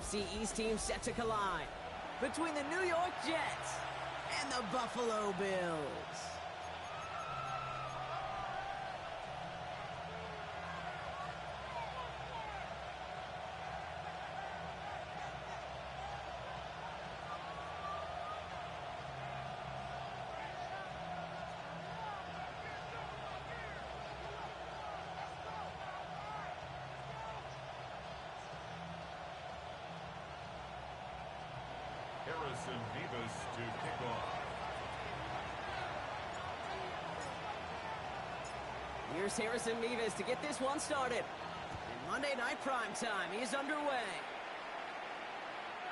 NFC East teams set to collide between the New York Jets and the Buffalo Bills. Harrison Vivas to kick off. Here's Harrison Vivas to get this one started. In Monday Night Primetime, he is underway.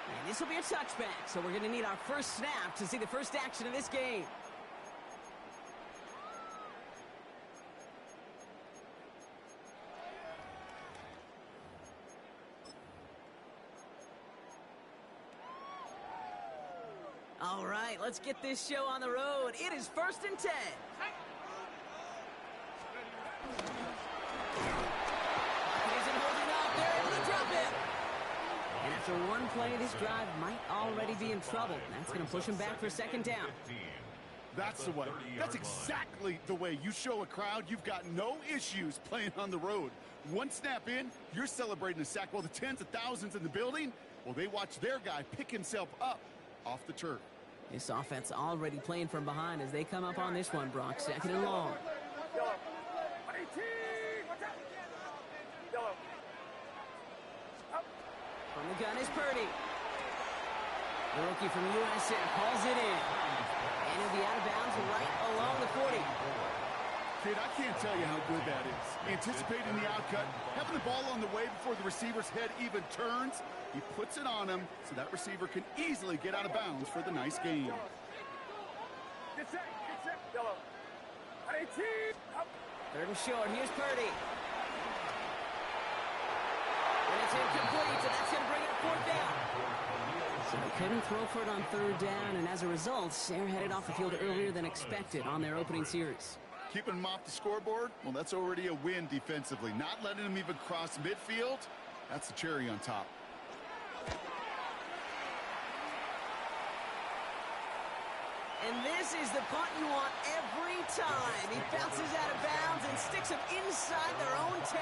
And this will be a touchback, so we're going to need our first snap to see the first action of this game. All right, let's get this show on the road. It is 1st and 10. Isn't holding up. They're able to drop it. And after one play, this drive might already be in trouble. That's going to push him back for 2nd down. That's the way. That's exactly the way you show a crowd you've got no issues playing on the road. One snap in, you're celebrating a sack while the tens of thousands in the building, well, they watch their guy pick himself up off the turf. This offense already playing from behind as they come up on this one, Brock. 2nd and long. From the gun is Purdy. The rookie from USF calls it in. And he'll be out of bounds right along the 40. Kid, I can't tell you how good that is. Anticipating the outcut, having the ball on the way before the receiver's head even turns. He puts it on him so that receiver can easily get out of bounds for the nice gain. Get set, yellow. 3rd and short, here's Purdy. And it's incomplete, so that's going to bring it to 4th down. So they couldn't throw for it on 3rd down, and as a result, they're headed off the field earlier than expected on their opening series. Keeping him off the scoreboard, well, that's already a win defensively. Not letting him even cross midfield, that's the cherry on top. And this is the punt you want every time. He bounces out of bounds and sticks him inside their own 10.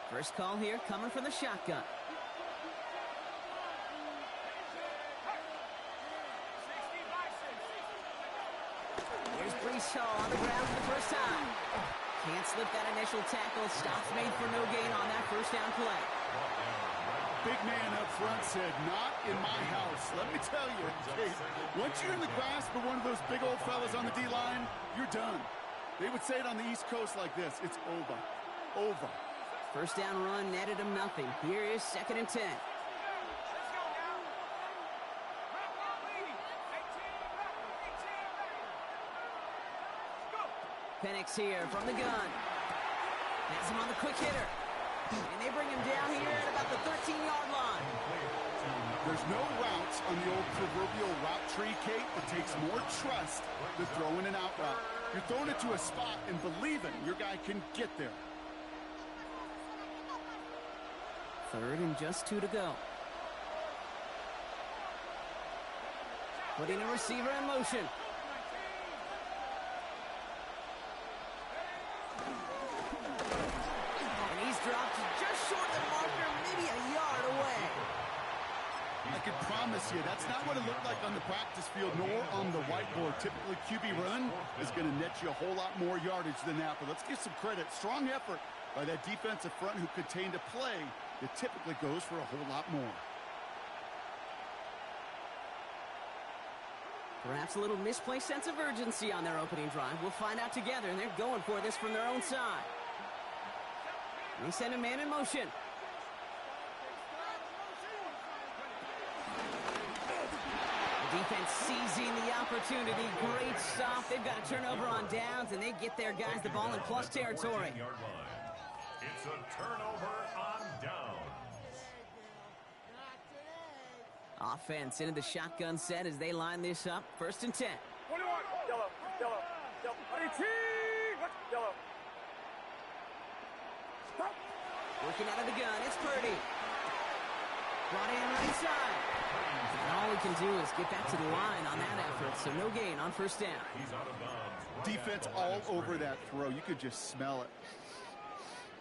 First call here coming from the shotgun. Here's Breece Hall on the ground for the first time. Can't slip that initial tackle. Stops made for no gain on that first down play. Big man up front said, not in my house. Let me tell you, once you're in the grasp of one of those big old fellas on the D-line, you're done. They would say it on the East Coast like this, it's over. Over. First down run netted him nothing. Here is 2nd and 10. Penix here from the gun. Has him on the quick hitter. And they bring him down here at about the 13-yard line. There's no routes on the old proverbial route tree, Kate. It takes more trust than throwing an out route. You're throwing it to a spot and believing your guy can get there. 3rd and just 2 to go. Putting a receiver in motion. And he's dropped just short of the marker, maybe a yard away. I can promise you, that's not what it looked like on the practice field, nor on the whiteboard. Typically, QB run is going to net you a whole lot more yardage than that. But let's give some credit. Strong effort by that defensive front who contained a play that typically goes for a whole lot more. Perhaps a little misplaced sense of urgency on their opening drive. We'll find out together, and they're going for this from their own side. They send a man in motion. The Defense seizing the opportunity. Great stop. They've got a turnover on downs, and they get their guys the ball in plus territory. 15-yard line. It's a turnover on downs. Offense into the shotgun set as they line this up. 1st and 10. 21. Yellow. Yellow. Yellow. 18. Yellow. Stop. Working out of the gun. It's Purdy. Brought in right side. And all we can do is get back to the line on that effort, so no gain on 1st down. He's out of bounds. Defense all over that throw. You could just smell it.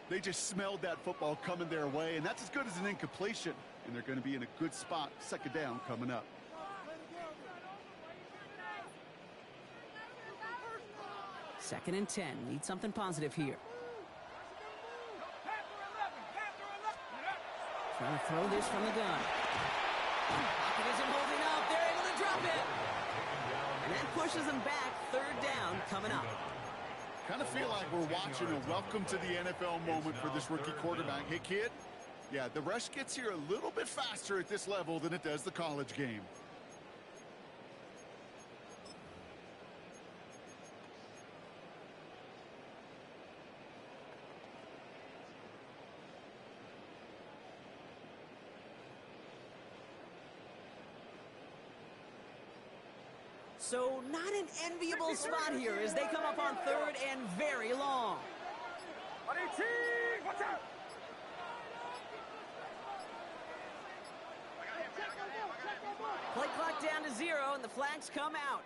They just smelled that football coming their way, and that's as good as an incompletion. And they're going to be in a good spot. 2nd down coming up. Second and 10. Need something positive here. Trying to throw this from the gun. Pocket isn't holding up. They're able to drop it. And that pushes them back. 3rd down coming up. Kind of feel like we're watching a welcome to the NFL moment for this rookie quarterback. Hey, kid, yeah, the rush gets here a little bit faster at this level than it does the college game. So not an enviable spot here as they come up on 3rd and very long. 18. Watch out. Play clock down to 0 and the flags come out.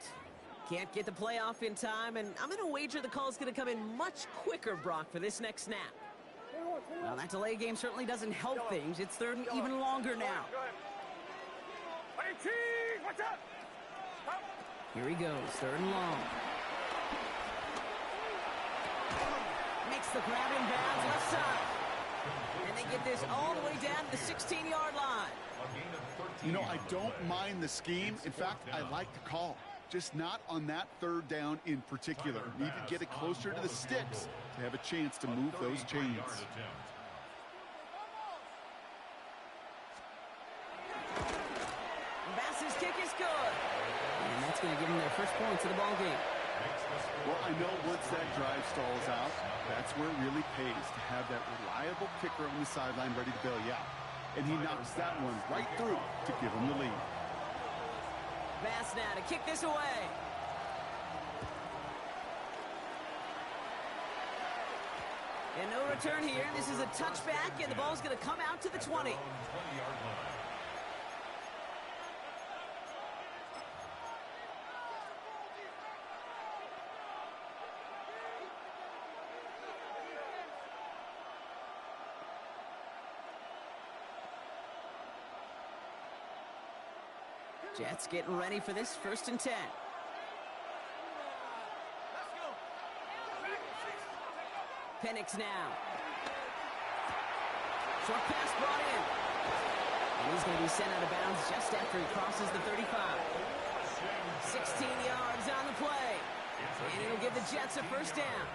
Can't get the play off in time, and I'm going to wager the call is going to come in much quicker, Brock, for this next snap. Well, that delay game certainly doesn't help things. It's 3rd and even longer now. 18. Watch out. Stop. Here he goes, 3rd and long. Makes the grab in bounds left side. And they get this all the way down to the 16-yard line. You know, I don't mind the scheme. In fact, I like the call. Just not on that 3rd down in particular. Need to get it closer to the sticks to have a chance to move those chains. Bass's kick is good. And that's going to give them their first points of the ball game. Well, I know once that drive stalls out, that's where it really pays to have that reliable kicker on the sideline ready to bail you out. And he knocks that one right through to give him the lead. Bass now to kick this away. And no return here. This is a touchback, and the ball's going to come out to the 20. Jets getting ready for this 1st and 10. Penix now. Short pass brought in. And he's going to be sent out of bounds just after he crosses the 35. 16 yards on the play. And it'll give the Jets a 1st down.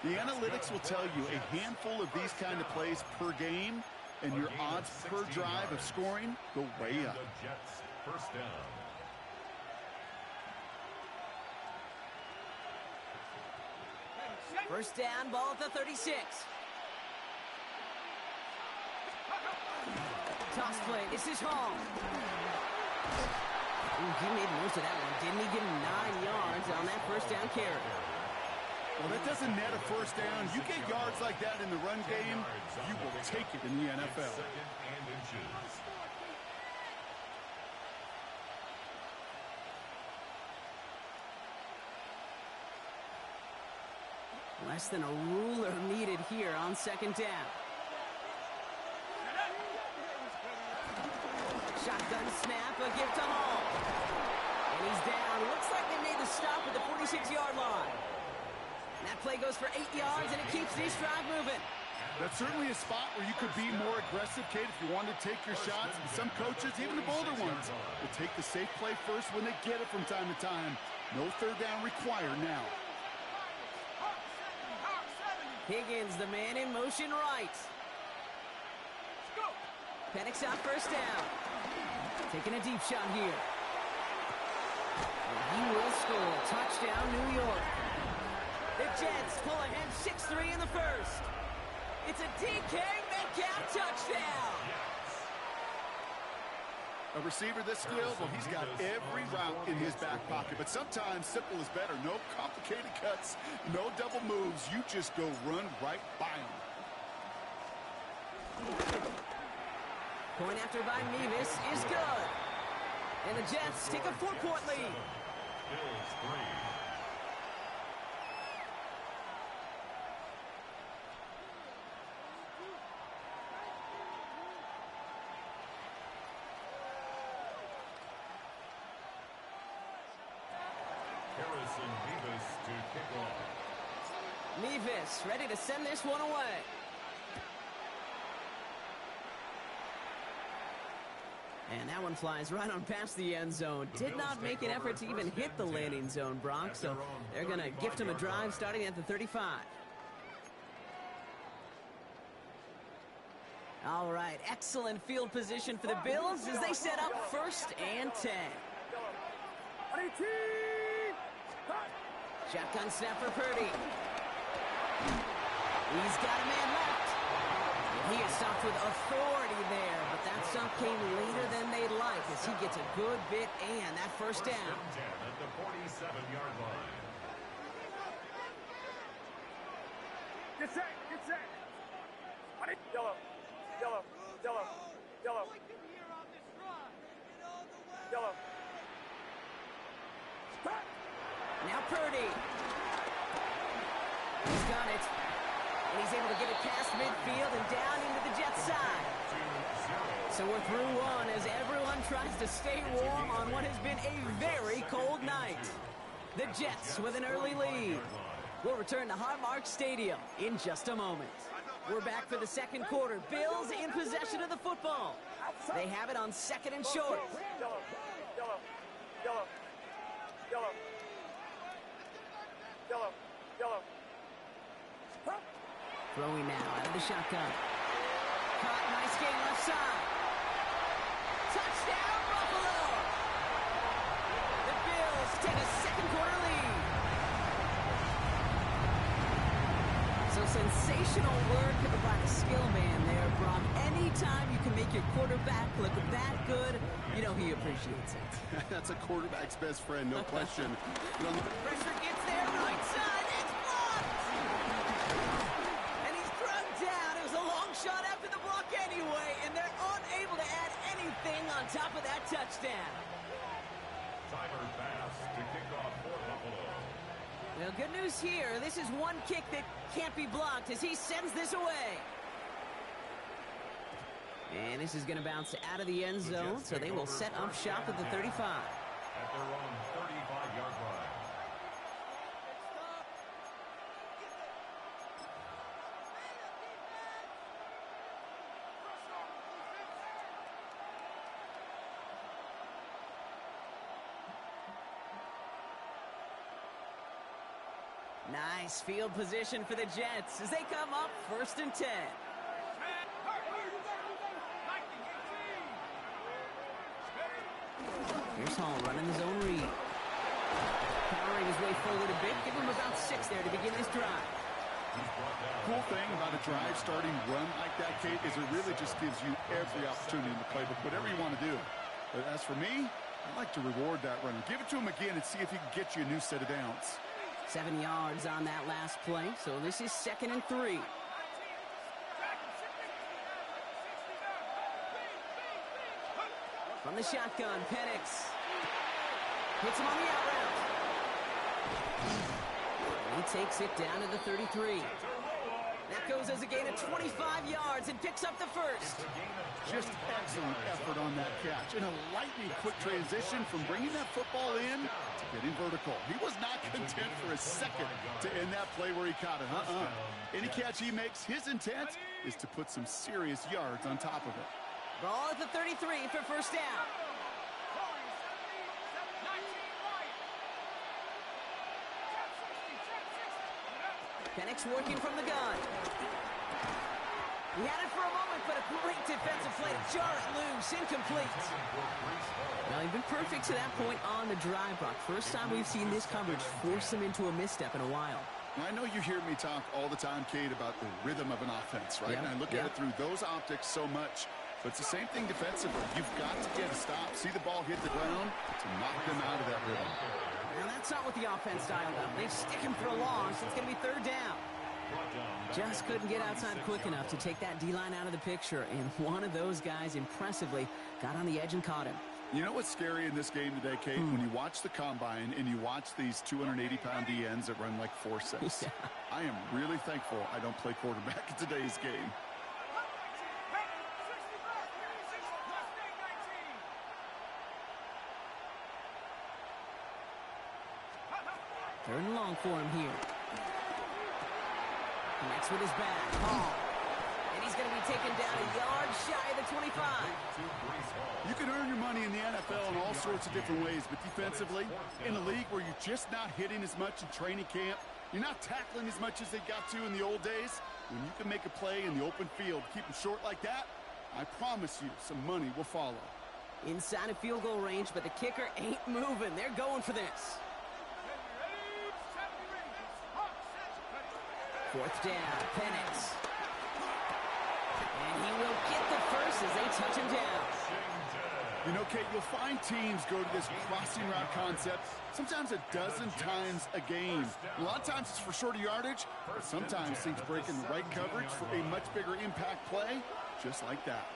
The analytics will tell you a handful of these kind of plays per game, and your odds per drive of scoring go way up. The Jets 1st down. First down, ball at the 36. Toss play, this is Hall. Ooh, he made most of that one, didn't he? Give him 9 yards on that 1st down carry. Well, that doesn't net a 1st down. You get yards like that in the run game, you will take it in the NFL. 2nd and inches. Less than a ruler needed here on 2nd down. Shotgun snap, a gift to Hall. And he's down. Looks like they made the stop at the 46-yard line. And that play goes for 8 yards, and it keeps this drive moving. That's certainly a spot where you could be more aggressive, Kate, if you want to take your shots. And some coaches, even the bolder ones, will take the safe play first when they get it from time to time. No 3rd down required now. Higgins, the man in motion right. Penix out 1st down. Taking a deep shot here. And he will score. Touchdown, New York. The Jets pull ahead 6-3 in the first. It's a DK Metcalf touchdown. A receiver this skilled, well, he's got every route in his back pocket. But sometimes simple is better. No complicated cuts, no double moves. You just go run right by him. Point after by Mevis is good. And the Jets take a 4-point lead. Bills 3. Harrison Mevis to kick off. Mevis ready to send this one away. And that one flies right on past the end zone. Did not make an effort to even hit the landing zone, Brock. So they're going to gift him a drive starting at the 35. All right, excellent field position for the Bills as they set up 1st and 10. Shotgun snap for Purdy. He's got a man left. And he is stopped with authority there, but that stop came later than they'd like as he gets a good bit and that first down. 1st and 10 at the 47-yard line. Get set, get set. Yellow, yellow, yellow, yellow. Yellow. Now Purdy. He's got it. And he's able to get it past midfield and down into the Jets side. So we're through one as everyone tries to stay warm on what has been a very cold night. The Jets with an early lead. We'll return to Highmark Stadium in just a moment. We're back for the second quarter. Bills in possession of the football. They have it on 2nd and short. Yellow, yellow, yellow, yellow. Yellow, yellow. Throwing now out of the shotgun. Caught, nice game left side. Touchdown, Buffalo! The Bills take a second quarter lead. So sensational work by the skill man there, Brock. Anytime you can make your quarterback look that good, you know he appreciates it. That's a quarterback's best friend, no question. Pressure gets there, right side, it's blocked! And he's drugged down. It was a long shot after the block anyway, and they're unable to add anything on top of that touchdown. Timer pass to kick off for Buffalo. Well, good news here. This is one kick that can't be blocked as he sends this away. And this is going to bounce out of the end zone, so they will set up shop at the 35. At their own 35-yard line. Nice field position for the Jets as they come up 1st and 10. Here's Hall running his own read. Powering his way forward a bit. Give him about 6 there to begin this drive. Cool thing about a drive starting run like that, Kate, is it really just gives you every opportunity in the playbook, whatever you want to do. But as for me, I'd like to reward that runner. Give it to him again and see if he can get you a new set of downs. 7 yards on that last play, so this is 2nd and 3. From the shotgun, Penix hits him on the out route. He takes it down to the 33. That goes as a gain of 25 yards and picks up the first. Just excellent effort on that catch. And a lightning quick transition from bringing that football in to getting vertical. He was not content for a second to end that play where he caught it. Any catch he makes, his intent is to put some serious yards on top of it. Ball at the 33 for first down. Penix working from the gun. He had it for a moment, but a great defensive play to jar it loose. Incomplete. Now, he's been perfect to that point on the drive, Brock. First time we've seen this coverage force him into a misstep in a while. Now, I know you hear me talk all the time, Kate, about the rhythm of an offense, right? Yep. And I look at it through those optics so much. But it's the same thing defensively. You've got to get a stop, see the ball hit the ground to knock them out of that rhythm. Now, that's not what the offense dialed up. They stick him for a loss. It's going to be third down. Just couldn't get outside quick enough to take that D-line out of the picture, and one of those guys impressively got on the edge and caught him. You know what's scary in this game today, Kate? When you watch the combine and you watch these 280-pound DNs that run like 4.6. Yeah. I am really thankful I don't play quarterback in today's game. Third and long for him here. Connects with his back. Hall. And he's going to be taken down a yard shy of the 25. You can earn your money in the NFL in all sorts of different ways, but defensively, in a league where you're just not hitting as much in training camp, you're not tackling as much as they got to in the old days, when you can make a play in the open field, keep them short like that, I promise you some money will follow. Inside of field goal range, but the kicker ain't moving. They're going for this. Fourth down, Penix. And he will get the first as they touch him down. You know, Kate, you'll find teams go to this crossing route concept sometimes a dozen times a game. A lot of times it's for shorter yardage, but sometimes things break in the right coverage for a much bigger impact play, just like that.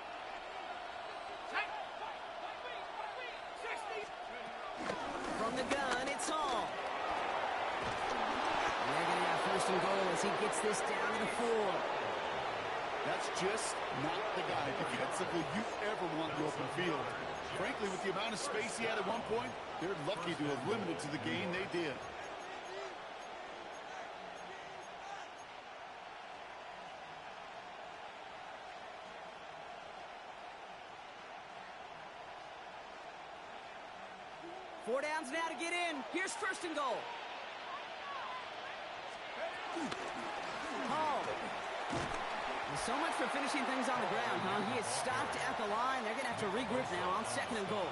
From the gun, it's Hall. And they're going to have first and goal as he gets this down to the 4. That's just not the guy defensively you ever want in the open field. Frankly, with the amount of space he had at one point, they're lucky to have limited to the gain they did. Four downs now to get in. Here's first and goal. Hall. So much for finishing things on the ground, huh? He is stopped at the line. They're going to have to regroup now on second and goal.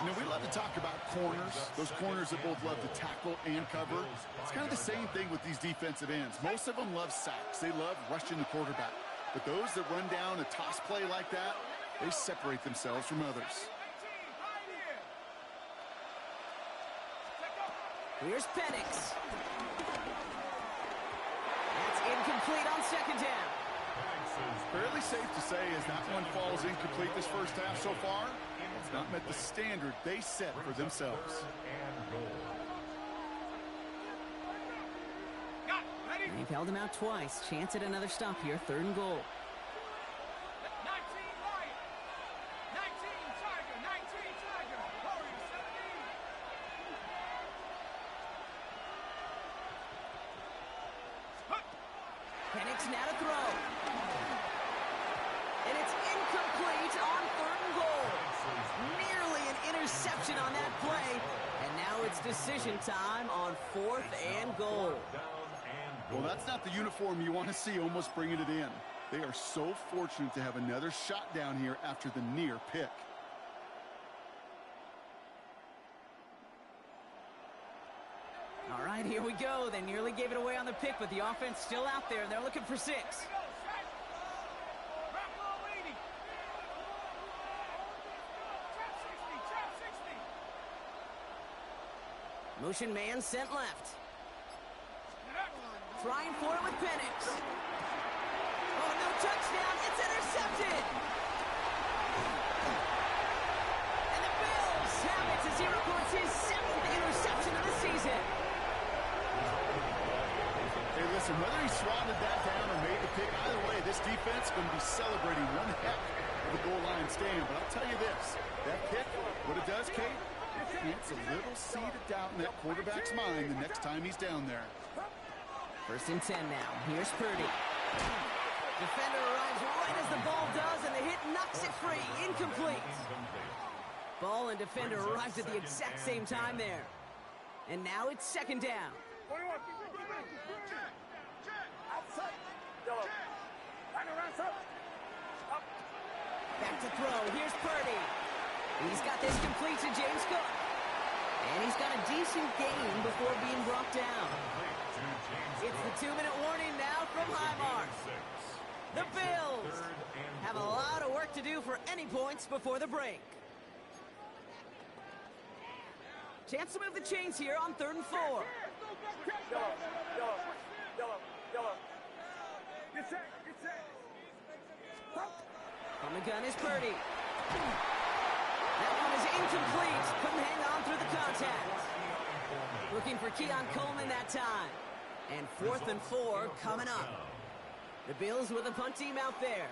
You know, we love to talk about corners, those corners that both love to tackle and cover. It's kind of the same thing with these defensive ends. Most of them love sacks. They love rushing the quarterback. But those that run down a toss play like that, they separate themselves from others. Here's Penix. That's incomplete on second down. Fairly safe to say as that one falls incomplete this first half so far, it's not met the standard they set for themselves. They've held him out twice. Chance at another stop here. Third and goal. Penix now to throw. And it's incomplete on third and goal. Nearly an interception on that play. And now it's decision time on fourth and goal. Well, that's not the uniform you want to see almost bringing it in. They are so fortunate to have another shot down here after the near pick. All right, here we go. They nearly gave it away on the pick, but the offense still out there. They're looking for 6. Motion man sent left. Trying for it with Penix. Oh, no touchdown. It's intercepted. And the Bills have it as he records his 7th interception of the season. Hey, listen, whether he swatted that down or made the pick, either way, this defense is going to be celebrating one heck of a goal line stand. But I'll tell you this, that pick, what it does, Kate, it plants a little seed of doubt in that quarterback's mind the next time he's down there. First and 10 now. Here's Purdy. Defender arrives right as the ball does, and the hit knocks it free. Incomplete. Ball and defender arrived at the exact same time there. And now it's second down. Back to throw. Here's Purdy. He's got this complete to James Cook. And he's got a decent gain before being brought down. It's the 2-minute warning now from Highmark. The Bills have a lot of work to do for any points before the break. Chance to move the chains here on 3rd and 4. On the gun is Purdy. That one is incomplete. Couldn't hang on through the contact. Looking for Keon Coleman that time. And 4th and 4 coming up. The Bills with a punt team out there.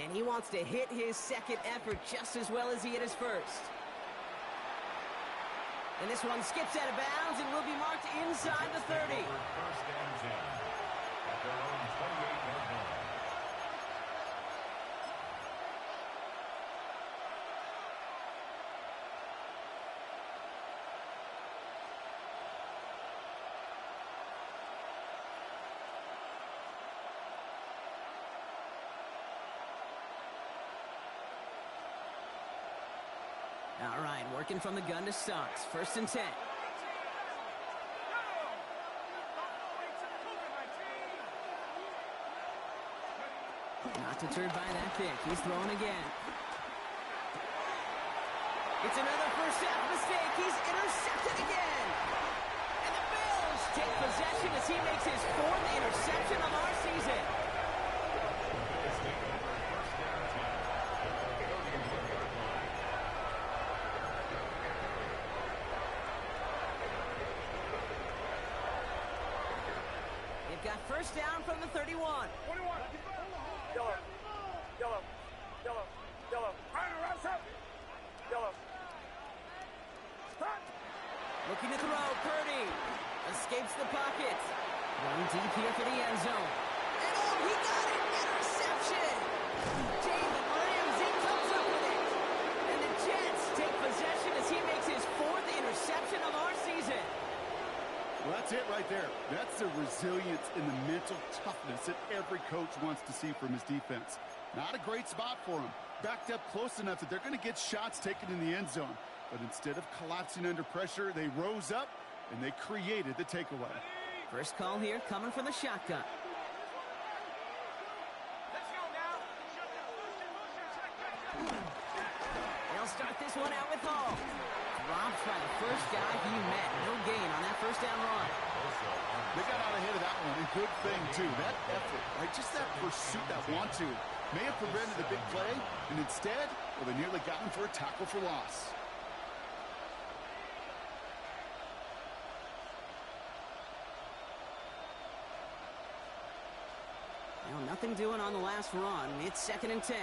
And he wants to hit his second effort just as well as he hit his first. And this one skips out of bounds and will be marked inside the 30. First and 10 at their own 28-yard line. All right, working from the gun to start. 1st and 10. Not deterred by that pick. He's throwing again. It's another first half mistake. He's intercepted again. And the Bills take possession as he makes his 4th interception of our season. Got first down from the 31. Yellow. Looking to throw, Purdy escapes the pocket. Running deep here for the end zone. And oh, he got it! Interception! Jalen Ramsey comes up with it. And the Jets take possession as he makes his 4th interception of our season. Well, that's it right there. That's the resilience and the mental toughness that every coach wants to see from his defense. Not a great spot for him. Backed up close enough that they're going to get shots taken in the end zone. But instead of collapsing under pressure, they rose up and they created the takeaway. First call here coming from the shotgun. They'll start this one out with Hall. Dropped by the first guy he met. No gain on that first down run. They got out ahead of that one. And good thing, too. That effort, right? Just that pursuit, that want-to, may have prevented the big play. And instead, well, they nearly got him for a tackle for loss. Well, nothing doing on the last run. It's 2nd and 10.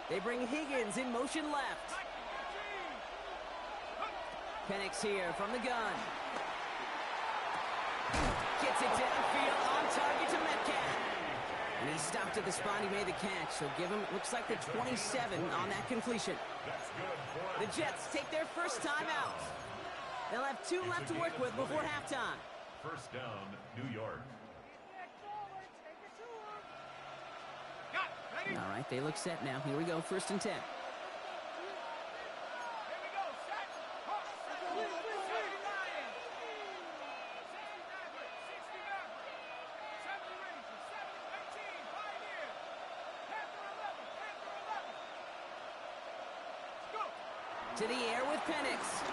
They bring Higgins in motion left. Penix here from the gun. Gets it downfield on target to Metcalf. And he stopped at the spot he made the catch. So give him, looks like the 27 on that completion. The Jets take their first time out. They'll have 2 left to work with before halftime. First down, New York. All right, they look set now. Here we go, 1st and 10. To the air with Penix.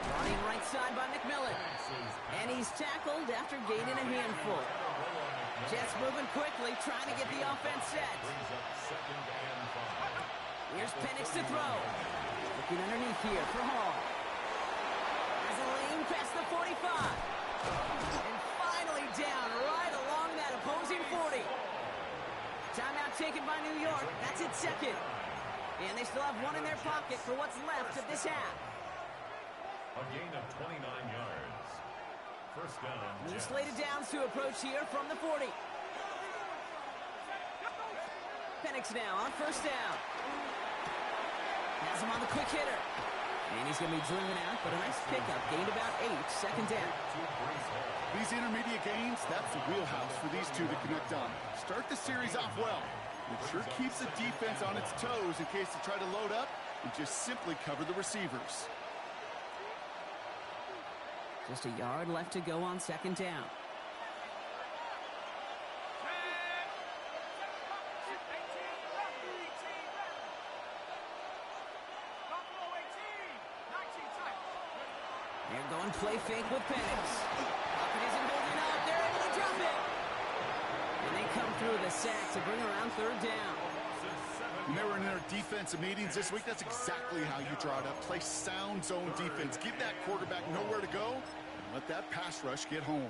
Running right side by McMillan. And he's tackled after gaining a handful. Jets moving quickly, trying to get the offense set. Here's Penix to throw. Looking underneath here for Hall. Has a lane past the 45. And finally down right along that opposing 40. Timeout taken by New York. That's its 2nd. And they still have 1 in their pocket for what's left of this half. A gain of 29 yards. First down. New slated downs to approach here from the 40. Penix now on 1st down. Has him on the quick hitter. And he's going to be driven out, but a nice pickup. Gained about 8, second down. These intermediate gains, that's the wheelhouse for these two to connect on. Start the series off well. It sure keeps the defense on its toes in case they try to load up and just simply cover the receivers. Just a yard left to go on second down. They're going play fake with Penix. Pocket isn't holding up. They're able to drop it. And they come through the sack to bring around third down. When they were in their defensive meetings this week, that's exactly how you draw it up. Play sound zone defense. Give that quarterback nowhere to go and let that pass rush get home.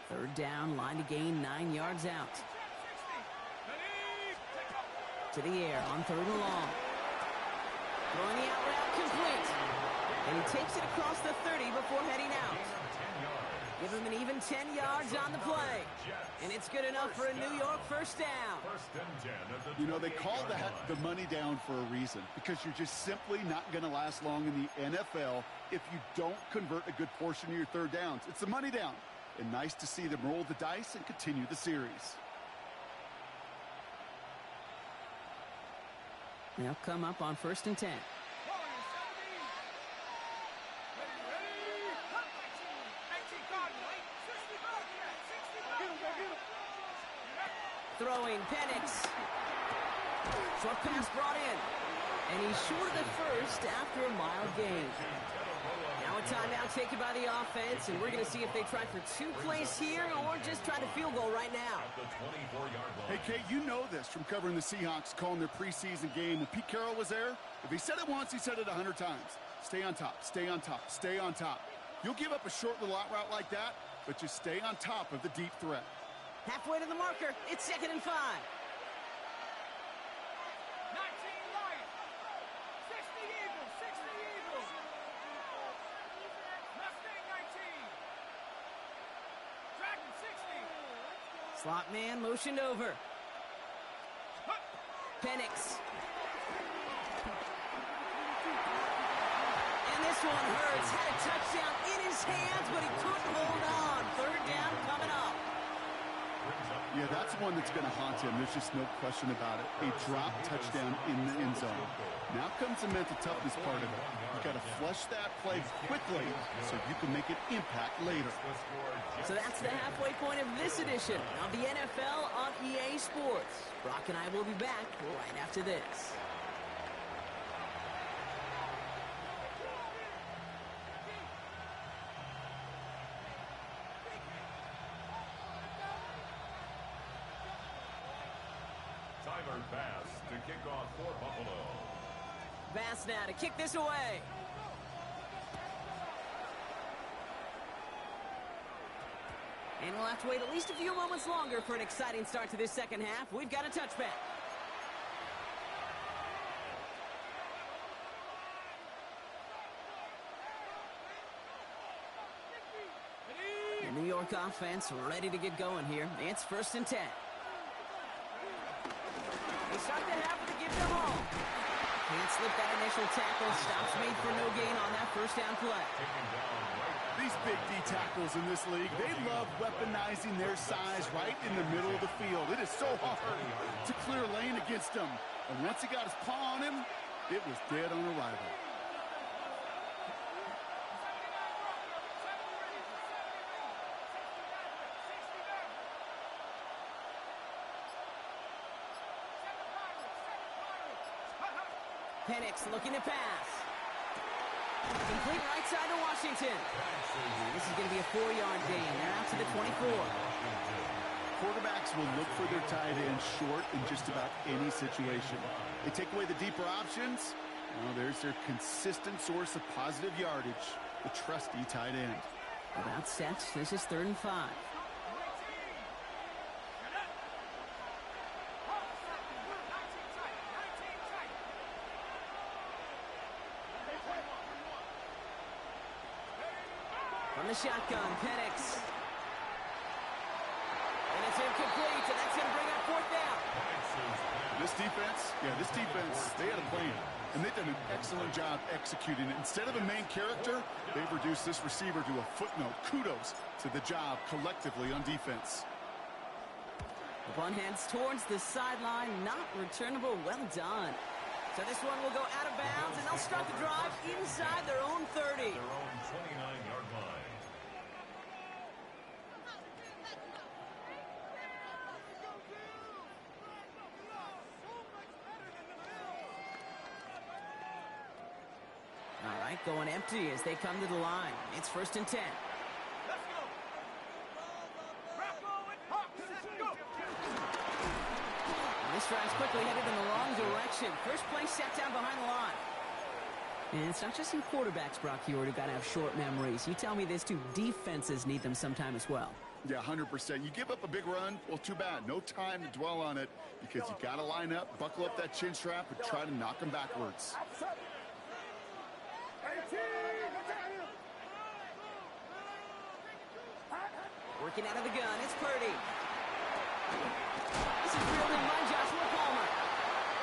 Third down, line to gain 9 yards out. To the air on third and long. Throwing the out route complete. And he takes it across the 30 before heading out. Give him an even 10 yards on the play. And it's good enough for a New York first down. You know, they call that the money down for a reason, because you're just simply not going to last long in the NFL if you don't convert a good portion of your third downs. It's the money down. And nice to see them roll the dice and continue the series. They'll come up on first and 10. Throwing Penix. Short pass brought in. And he's short of the first after a mild gain. Now a timeout taken by the offense, and we're going to see if they try for 2 plays here or just try to field goal right now. Hey, Kate, you know this from covering the Seahawks, calling their preseason game. When Pete Carroll was there, if he said it once, he said it 100 times. Stay on top, stay on top, stay on top. You'll give up a short little out route like that, but just stay on top of the deep threat. Halfway to the marker, it's 2nd and 5. Slot man motioned over. Penix. And this one hurts. Had a touchdown in his hands, but he couldn't hold on. Third down coming up. Yeah, that's one that's going to haunt him. There's just no question about it. A drop touchdown in the end zone. Now comes the mental toughness part of it. You got to flush that play quickly so you can make an impact later. So that's the halfway point of this edition of the NFL on EA Sports. Brock and I will be back right after this. Tyler Bass to kick off for Buffalo. Bass now to kick this away. And we'll have to wait at least a few moments longer for an exciting start to this second half. We've got a touchback. The New York offense ready to get going here. It's 1st and 10. They start the half with a give them all. Can't slip that initial tackle. Stops made for no gain on that first down play. These big D tackles in this league, they love weaponizing their size right in the middle of the field. It is so hard to clear a lane against them. And once he got his paw on him, it was dead on arrival. Penix looking to pass. Complete right side to Washington. And this is going to be a 4-yard gain. They're out to the 24. Quarterbacks will look for their tight end short in just about any situation. They take away the deeper options. Well, there's their consistent source of positive yardage, the trusty tight end. About set. This is 3rd and 5. From the shotgun. Penix. And it's incomplete, and that's going to bring up fourth down. This defense, they had a plan. And they've done an excellent job executing it. Instead of a main character, they've reduced this receiver to a footnote. Kudos to the job collectively on defense. The punt heads towards the sideline, not returnable. Well done. So this one will go out of bounds, and they'll start the drive inside their own 30. Their own 29-yard line. All right, going empty as they come to the line. It's 1st and 10. Let's go. This drive's quickly headed in the wrong direction. First play set down behind the line. And it's not just some quarterbacks, Brock Huard, who got to have short memories. You tell me this too, defenses need them sometime as well. Yeah, 100%. You give up a big run, well, too bad. No time to dwell on it because you got to line up, buckle up that chin strap, and try to knock them backwards. Working out of the gun, it's Purdy. This is reeled in by Joshua Palmer.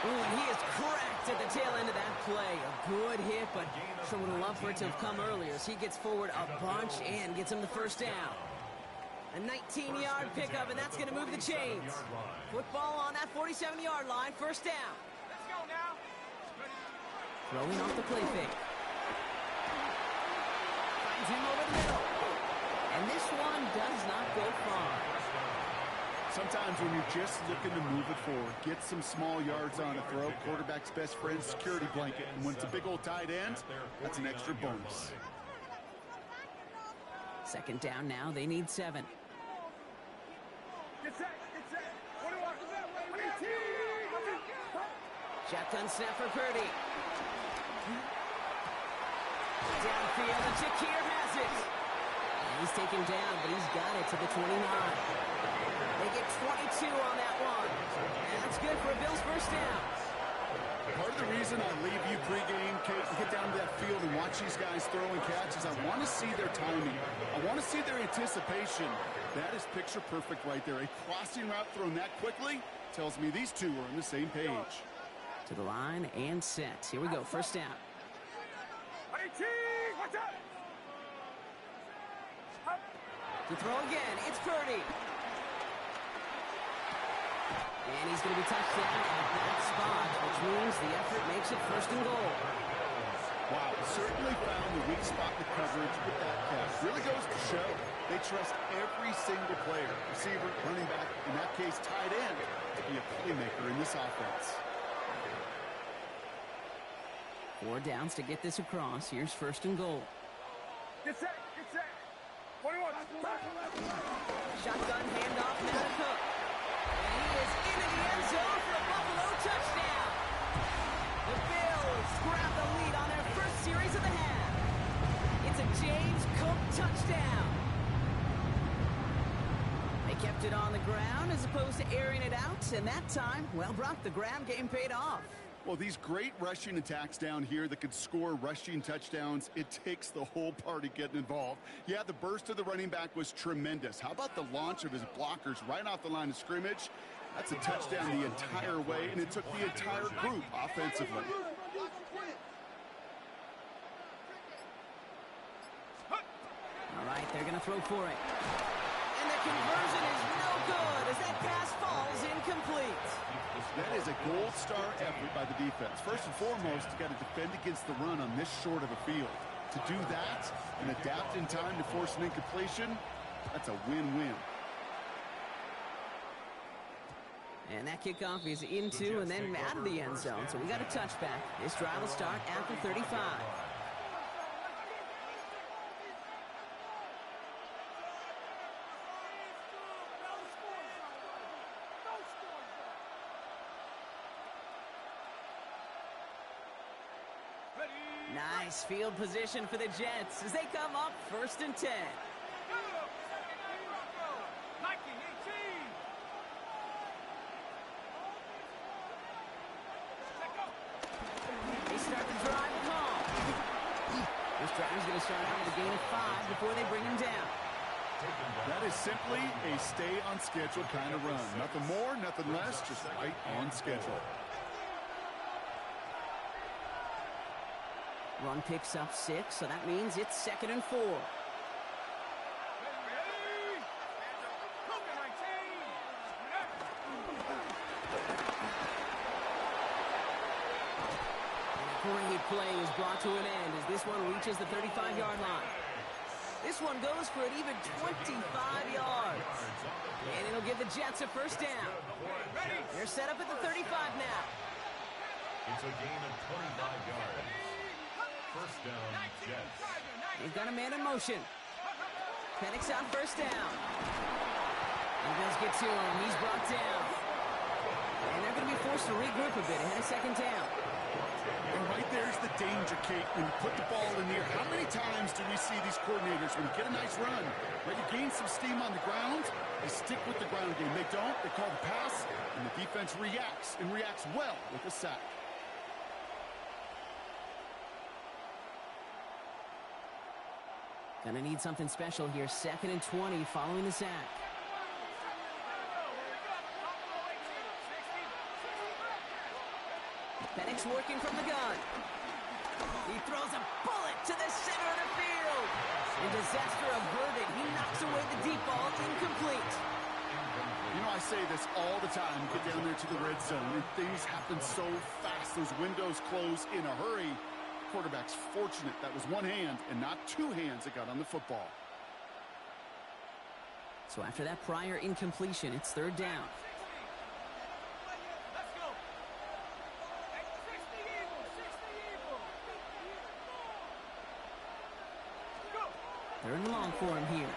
Ooh, and he is cracked at the tail end of that play. A good hit, but sure would have loved for it to have come earlier as he gets forward a bunch and gets him the first down. A 19-yard pickup, and that's going to move the chains. Football on that 47-yard line, first down. Let's go now. Throwing off the play fake. Finds him over the middle. And this one does not go far. Sometimes when you're just looking to move it forward, get some small yards on a throw, quarterback's best friend, security blanket. And when it's a big old tight end, that's an extra bonus. Second down now, they need 7. Get set. Shotgun snap for Purdy. Downfield, and Shakir has it. He's taken down, but he's got it to the 29. They get 22 on that one. And that's good for a Bills first down. Part of the reason I leave you pregame, Kate, to get down to that field and watch these guys throw and catch is I want to see their timing. I want to see their anticipation. That is picture perfect right there. A crossing route thrown that quickly tells me these two are on the same page. To the line and set. Here we go, first down. To throw again, it's Purdy. And he's going to be touched down at that spot, which means the effort makes it 1st and goal. Wow, certainly found the weak spot in the coverage with that catch. Really goes to show they trust every single player, receiver, running back, in that case tight end, to be a playmaker in this offense. 4 downs to get this across. Here's 1st and goal. Get set. 21. Shotgun handoff, Matt Cook. And he is into the end zone for a Buffalo touchdown. The Bills grab the lead on their first series of the half. It's a James Cook touchdown. They kept it on the ground as opposed to airing it out. And that time, well, Brock, the ground game paid off. Well, these great rushing attacks down here that could score rushing touchdowns, it takes the whole party getting involved. Yeah, the burst of the running back was tremendous. How about the launch of his blockers right off the line of scrimmage? That's a touchdown the entire way, and it took the entire group offensively. All right, they're going to throw for it. And the conversion is no good as that pass falls incomplete. That is a gold star effort by the defense. First and foremost, you got to defend against the run on this short of a field. To do that and adapt in time to force an incompletion, that's a win-win. And that kickoff is into and then out of the end zone. So we got a touchback. This drive will start at the 35. Nice field position for the Jets as they come up 1st and 10. They start the drive at home. This drive is going to start out with a gain gain of 5 before they bring him down. That is simply a stay on schedule kind of run. Nothing more, nothing less, just right on schedule. Run picks up 6, so that means it's 2nd and 4. Great play is brought to an end as this one reaches the 35-yard line. This one goes for an even 25 yards. And it'll give the Jets a first down. They're set up at the 35 now. It's a gain of 25 yards. First down, Jets. They've got a man in motion. Penix on first down. And Bills get to him. He's brought down. And they're going to be forced to regroup a bit ahead of 2nd down. And right there's the danger, Kate, when you put the ball in the air. How many times do we see these coordinators, when you get a nice run, right, you gain some steam on the ground, they stick with the ground game. They don't, they call the pass, and the defense reacts, and reacts well with a sack. Gonna need something special here. 2nd and 20 following the sack. Penix working from the gun. He throws a bullet to the center of the field. And disaster averted. He knocks away the deep ball, incomplete. You know, I say this all the time. You get down there to the red zone, and things happen so fast. Those windows close in a hurry. Quarterback's fortunate that was one hand and not two hands that got on the football. So after that prior incompletion, it's 3rd down. They're in long for him here.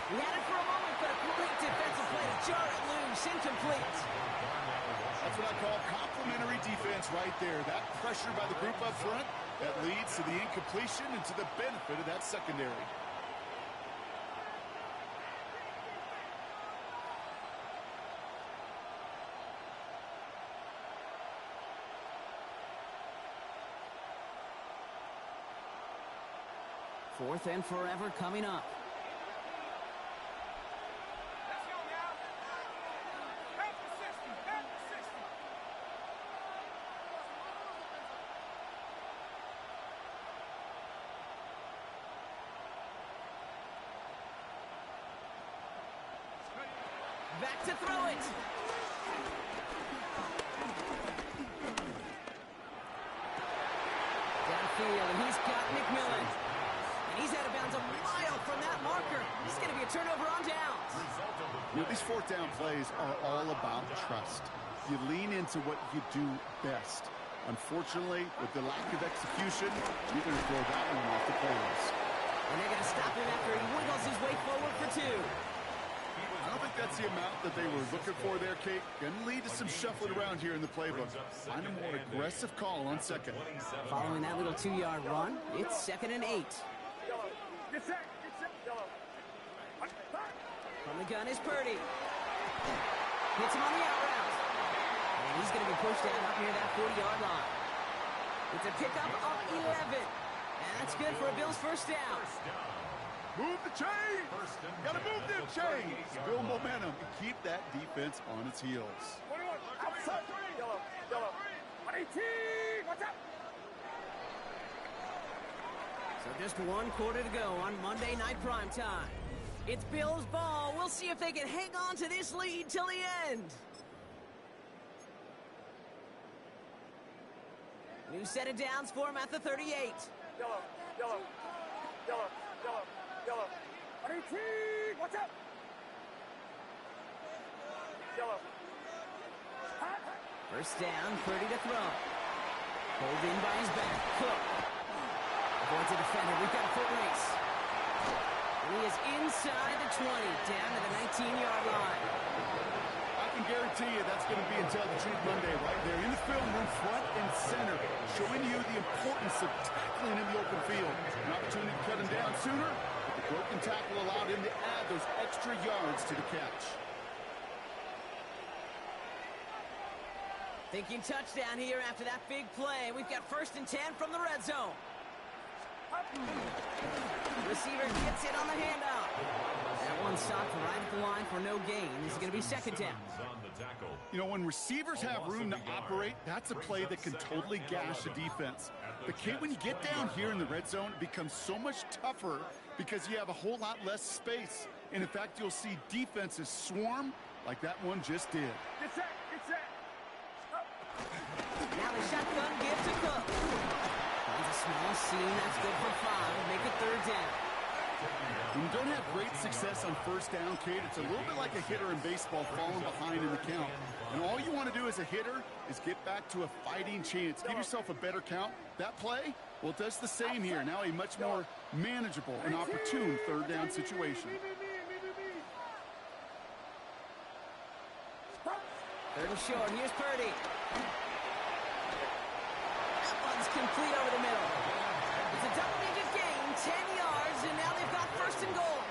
He had it for a moment, but a great defensive play to jar it loose, incomplete. That's what I call complimentary defense right there. That pressure by the group up front, that leads to the incompletion and to the benefit of that secondary. Fourth and forever coming up. Let's go now. Back to 60. Back to 60. Back to throw it. Downfield, and he's got McMillan. And he's out of bounds a mile from that marker. This is going to be a turnover on downs. You know, these 4th down plays are all about trust. You lean into what you do best. Unfortunately, with the lack of execution, you're going to throw that one off the playlist. And they're going to stop him after he wiggles his way forward for 2. I don't think that's the amount that they were looking for there, Kate. Going to lead to some shuffling around here in the playbook. Find a more aggressive call on 2nd. Following that little 2-yard run, it's 2nd and 8. Get set. Get set. Yellow. From the gun is Purdy. Hits him on the out route. And he's going to be pushed down up near that 40-yard line. It's a pickup of 11. And that's good for a Bills first down. Move the chain! Got to move them chains! Build momentum and keep that defense on its heels. 21. Outside. Yellow. Yellow. 18. Watch out. So just 1 quarter to go on Monday Night Primetime. It's Bills ball. We'll see if they can hang on to this lead till the end. New set of downs for him at the 38. Yellow. Yellow. Yellow. Yellow. Yellow. 18. Watch out. Yellow. First down, Purdy to throw. Pulled in by his back. Cook. Avoids a defender. We've got a foot race. And he is inside the 20, down to the 19-yard line. I can guarantee you that's going to be Tell the Truth Monday right there in the film room, front and center, showing you the importance of tackling in the open field. An opportunity to cut him down sooner, but the broken tackle allowed him to add those extra yards to the catch. Thinking touchdown here after that big play. We've got 1st and 10 from the red zone. Receiver gets it on the handout. That one stopped right at the line for no gain. This is going to be 2nd down. You know, when receivers have room to operate, that's a play that can totally gash a defense. But Kate, when you get down here in the red zone, it becomes so much tougher because you have a whole lot less space. And in fact, you'll see defenses swarm like that one just did. Get set, get set. Now the shotgun gives to Cook. Finds a small seam. That's good for 5. Make it 3rd down. When you don't have great success on 1st down, Kate, it's a little bit like a hitter in baseball falling behind in the count. And all you want to do as a hitter is get back to a fighting chance. Give yourself a better count. That play, well, it does the same here. Now a much more manageable and opportune 3rd down situation. 3rd and short. Here's Purdy. That one's complete over the middle. It's a double-digit gain, 10 yards, and now they've got 1st and goal.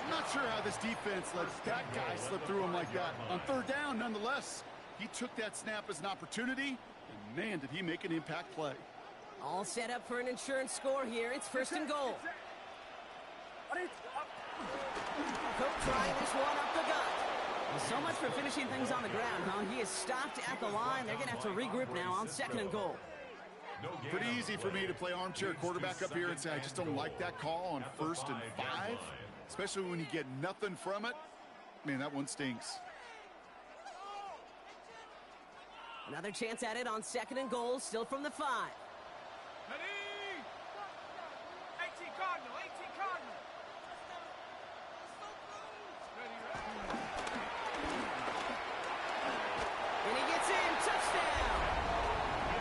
I'm not sure how this defense lets that guy slip through him like that. On 3rd down, nonetheless, he took that snap as an opportunity, and man, did he make an impact play. All set up for an insurance score here. It's 1st and goal. Cook trying this one up the gut. Well, so much for finishing things on the ground, huh? He is stopped at the line. They're going to have to regroup now on 2nd and goal. Pretty easy for me to play armchair quarterback up here and say I just don't like that call on 1st and 5, especially when you get nothing from it. Man, that one stinks. Another chance at it on 2nd and goal, still from the 5. 18 Cardinal, 18 Cardinal. And he gets in, touchdown!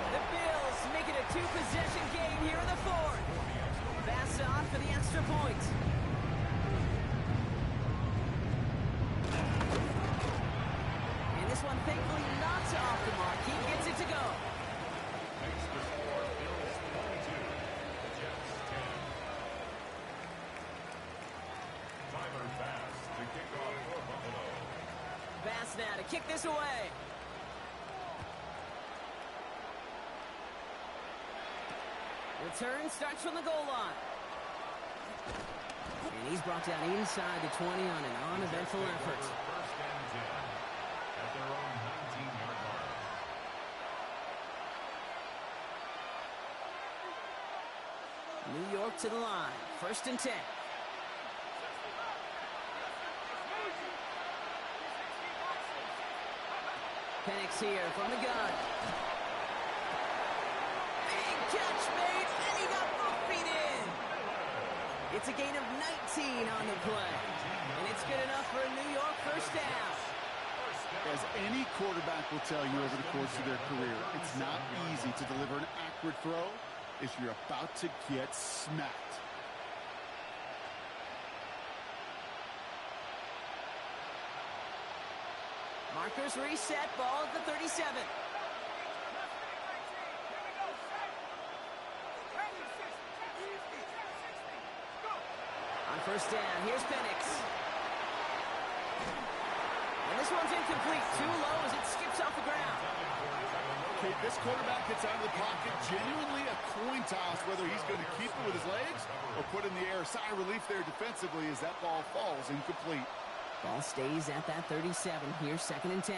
The Bills make it a 2-possession game here in the 4th. Bass on for the extra point. And this one thankfully not off the mark. He gets it to go. Extra score, Bills 22, Jets 10. Tyler Bass to kick off for Buffalo. Bass now to kick this away. Return starts from the goal line. And he's brought down inside the 20 on an uneventful effort. 1st and 10 at their own 19-yard line. New York to the line. 1st and 10. Penix here from the gun. Big catch made, and he got both feet in. It's a gain of 19 on the play. And it's good enough for a New York 1st down. As any quarterback will tell you over the course of their career, it's not easy to deliver an accurate throw if you're about to get smacked. Markers reset, ball at the 37. On 1st down, here's Penix. And this one's incomplete. Too low as it skips off the ground. Okay, this quarterback gets out of the pocket, genuinely a coin toss whether he's going to keep it with his legs or put in the air. Sigh of relief there defensively as that ball falls incomplete. Ball stays at that 37. Here's 2nd and 10.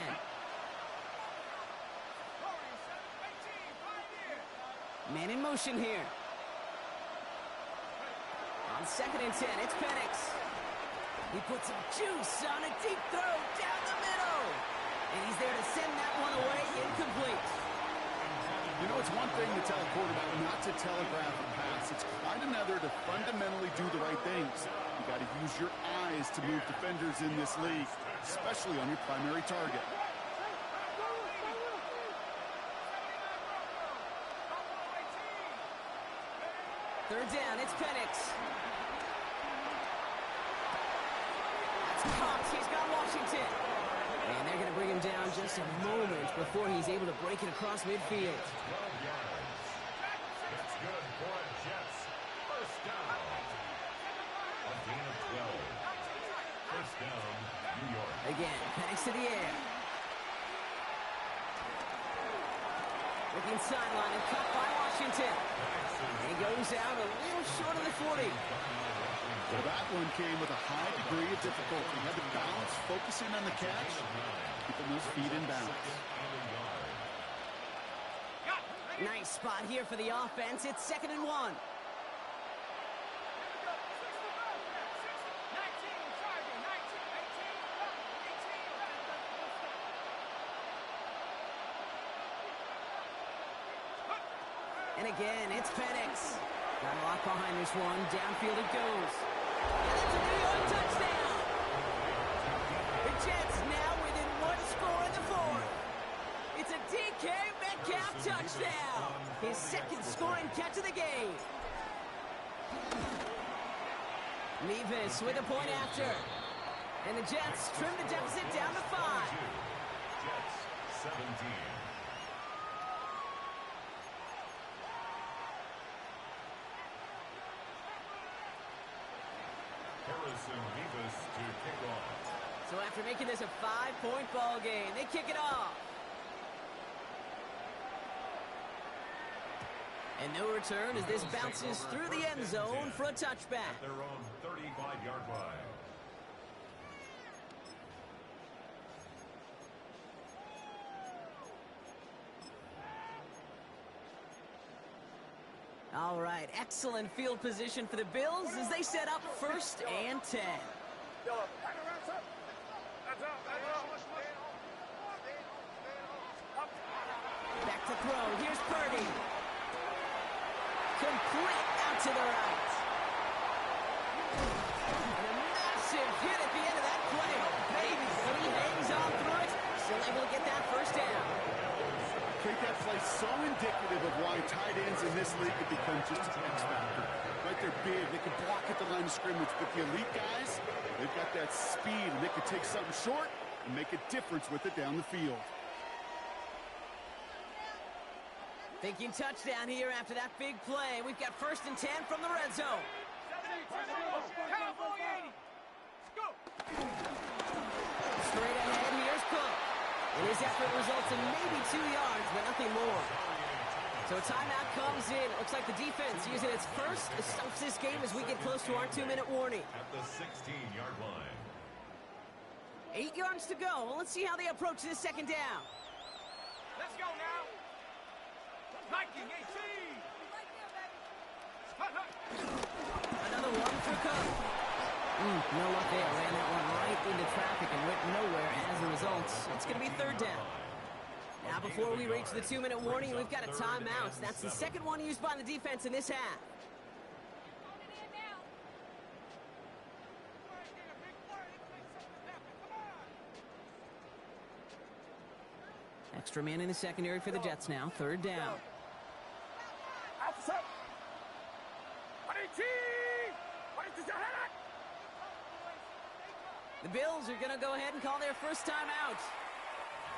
Man in motion here. On 2nd and 10, it's Penix. He puts some juice on a deep throw down the middle. And he's there to send that one away, incomplete. You know, it's one thing to tell a quarterback not to telegraph a pass. It's quite another to fundamentally do the right things. You got to use your eyes to move defenders in this league, especially on your primary target. Third down, it's Penix. That's caught. He's got Washington. And they're going to bring him down just a moment before he's able to break it across midfield. 12 yards. That's good for a Jets 1st down. A gain of 12. 1st down, New York. Again, Penix to the air. Looking sideline and cut by Washington. He goes out a little short of the 40. Well, that one came with a high degree of difficulty. Had to balance, focusing on the catch, keeping those feet in balance. Nice spot here for the offense. It's 2nd and 1. And again, it's Penix. Got a lot behind this one. Downfield it goes. And it's a New York touchdown. The Jets now within 1 score in the 4th. It's a DK Metcalf touchdown. His 2nd scoring catch of the game. Nevis with a point after. And the Jets trim the deficit down to 5. Jets 17. Harrison Nevis to kick off. So after making this a 5-point ball game, they kick it off. And no return as this bounces through the end zone for a touchback. At their own 35-yard line. All right, excellent field position for the Bills as they set up 1st and 10. Back to throw. Here's Purdy. Complete out to the right. And a massive hit at the end of that play. Oh, baby. But he hangs on through it. Still able to get that 1st down. I think that play so indicative of why tight ends in this league have become just an X factor. Right, they're big. They can block at the line of scrimmage. But the elite guys, they've got that speed, and they can take something short and make a difference with it down the field. Thinking touchdown here after that big play. We've got 1st and 10 from the red zone. Straight ahead, here's Cook. And his effort results in maybe 2 yards, but nothing more. So a timeout comes in. It looks like the defense using its first stops this game as we get close to our 2-minute warning. At the 16-yard line. 8 yards to go. Well, let's see how they approach this 2nd down. Let's go now. Nike, 18. Another one for Cook. No luck there. Ran that one right into traffic and went nowhere as a result. It's going to be 3rd down. Now, before we reach the 2-minute warning, we've got a timeout. That's the 2nd one used by the defense in this half. Extra man in the secondary for the Jets now. 3rd down. The Bills are going to go ahead and call their first timeout.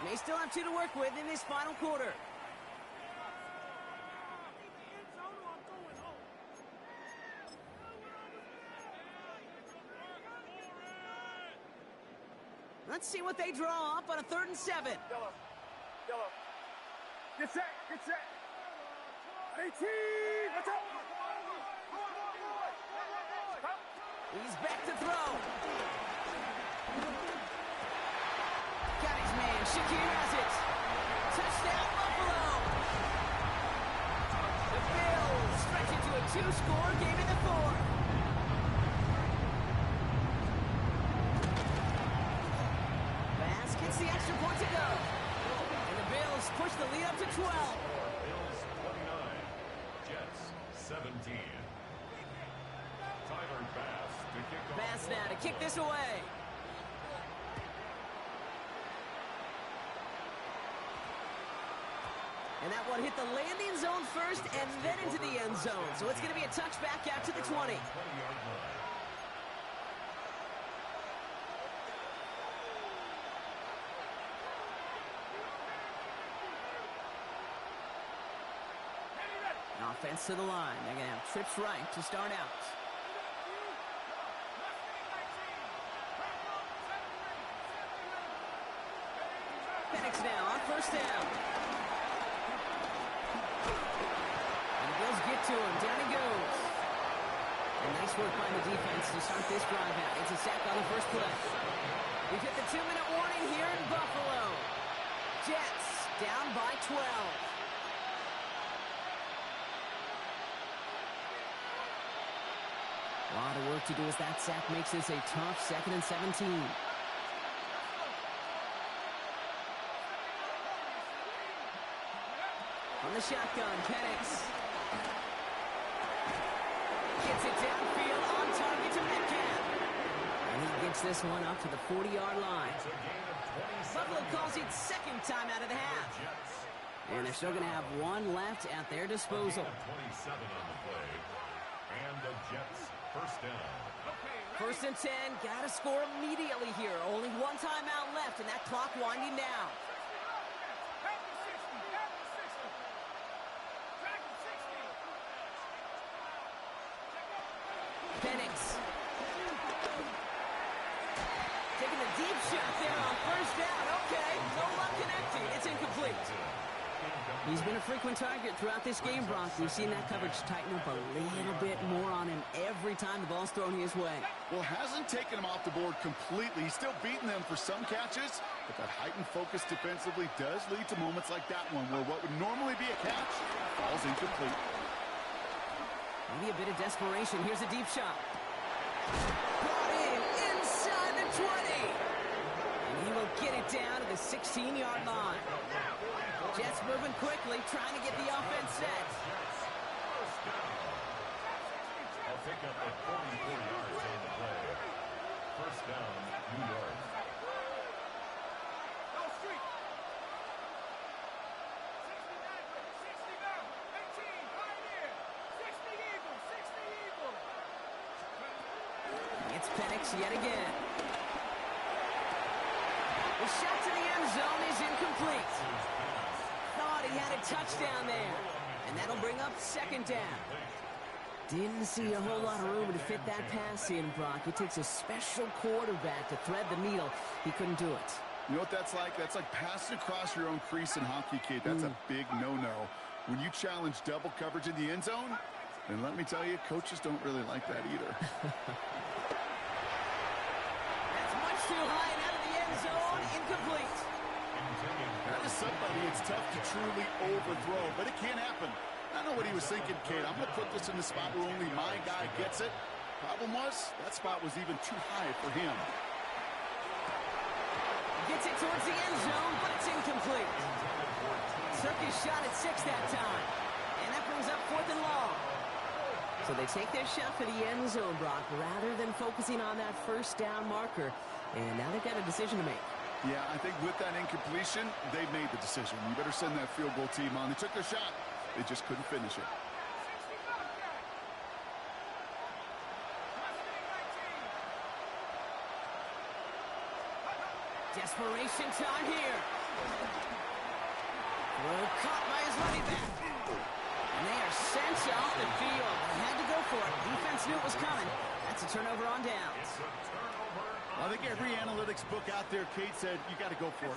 They still have 2 to work with in this final quarter. Let's see what they draw up on a 3rd and 7. Yellow. Get set. 18. Watch out. He's back to throw. Got his man. Shakir has it. Touchdown, Buffalo. The Bills stretch it to a 2-score game in the 4th. Bass gets the extra point to go. And the Bills push the lead up to 12. Bills 29. Jets 17. Tyler Bass to kick off. Bass now to kick this away. And that one hit the landing zone first and then into the end zone. So it's going to be a touchback out to the 20. 20-yard line. Offense to the line. They're going to have trips right to start out. Penix now on 1st down. And the Bills get to him. Down he goes. And nice work by the defense to start this drive out. It's a sack on the first play. We've hit the 2-minute warning here in Buffalo. Jets down by 12. A lot of work to do as that sack makes this a tough 2nd and 17. On the shotgun, Penix. Gets it downfield, on target to Metcalf. And he gets this one up to the 40-yard line. Buffalo calls it second time out of the half. And they're still going to have one left at their disposal. 27 on the play. And the Jets first down. First and 10, got to score immediately here. Only one timeout left, and that clock winding down. Penix. Taking a deep shot there on first down. Okay, no luck connecting. It's incomplete. He's been a frequent target throughout this game, Brock. We've seen that coverage tighten up a little bit more on him every time the ball's thrown his way. Well, hasn't taken him off the board completely. He's still beating them for some catches, but that heightened focus defensively does lead to moments like that one where what would normally be a catch falls incomplete. Maybe a bit of desperation. Here's a deep shot. Brought in inside the 20. And he will get it down to the 16-yard line. Jets moving quickly, trying to get the offense set. I'll pick up at 44 yards on the play. First down, New York. Go street. 69, 18, Pioneer. 60 Eagle, 60 Eagle. It's Penix yet again. The shot to the end zone is incomplete. Thought he had a touchdown there. And that'll bring up second down. Didn't see a whole lot of room to fit that pass in, Brock. It takes a special quarterback to thread the needle. He couldn't do it. You know what that's like? That's like passing across your own crease in hockey, kid. That's a big no-no. When you challenge double coverage in the end zone, then let me tell you, coaches don't really like that either. That's much too high and out of the end zone. Incomplete. That is somebody it's tough to truly overthrow, but it can happen. I know what he was thinking, Kate. I'm going to put this in the spot where only my guy gets it. Problem was, that spot was even too high for him. Gets it towards the end zone, but it's incomplete. Took his shot at 6 that time. And that brings up 4th and long. So they take their shot for the end zone, Brock, rather than focusing on that first down marker. And now they've got a decision to make. Yeah, I think with that incompletion, they made the decision. You better send that field goal team on. They took their shot. They just couldn't finish it. 65, Desperation time here. Well, caught by his running back. And they are sent off the field. They had to go for it. Defense knew it was coming. That's a turnover on downs. I think every analytics book out there, Kate, said you got to go for it.